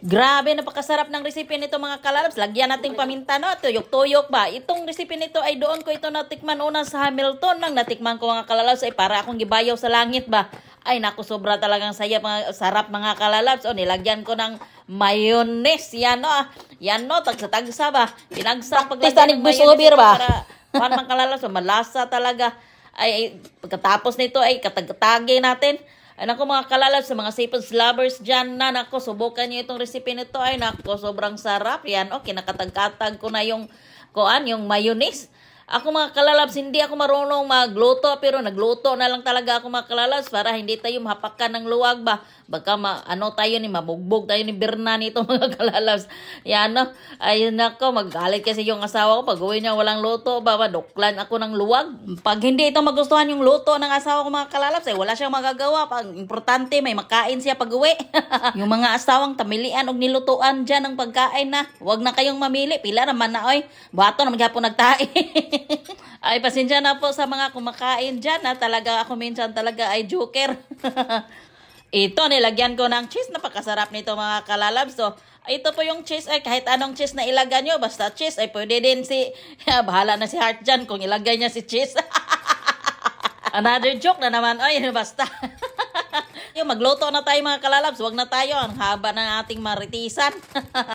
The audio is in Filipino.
Grabe, napakasarap ng recipe nito mga kalalabs. Lagyan nating paminta, no? Tuyok-tuyok ba? Itong recipe nito ay doon ko ito natikman una sa Hamilton. Nang natikman ko mga kalalabs ay para akong gibayaw sa langit ba? Ay naku, sobra talagang saya, mga, sarap mga kalalabs. O, nilagyan ko ng mayonnaise. Yan no, yan no, tagsa-tagsa ba? Pinagsang paglagyan ng mayonnaise ba? Para mga kalalabs, malasa talaga. Ay, pagkatapos nito ay katag-tagi natin. Ay naku mga kalalabs, sa mga seafood lovers dyan na, naku, subukan nyo itong recipe nito. Ay naku, sobrang sarap. Yan, okay, nakatag-katag ko na yung, yung mayonnaise. Ako mga kalalabs, hindi ako marunong magluto, pero nagluto na lang talaga ako mga kalalabs para hindi tayo mahapakan ng luwag ba. Baka tayo ni mabugbog tayo ni Berna nito mga kalalabs. Yan no, ayun nako, magalit kasi yung asawa ko pag uwi niya walang luto ba, duklan ako ng luwag. Pag hindi ito magustuhan yung luto ng asawa ko mga kalalabs, wala siyang magagawa. Pag importante, may makain siya pag uwi. Yung mga asawang tamilian og nilutuan dyan ng pagkain na, huwag na kayong mamili, pila naman na oy. Bato na maghapon nagtae. Ay, pasensya na po sa mga kumakain dyan na talaga ako minsan talaga ay joker. Ito, nilagyan ko ng cheese. Napakasarap nito mga kalalabs. So, ito po yung cheese. Ay, kahit anong cheese na ilagay nyo, basta cheese, ay pwede din si, bahala na si Heart dyan kung ilagay niya si cheese. Another joke na naman. Ay, basta. Magluto na tayo mga kalalabs. Huwag na tayo. Ang haba ng ating maritisan.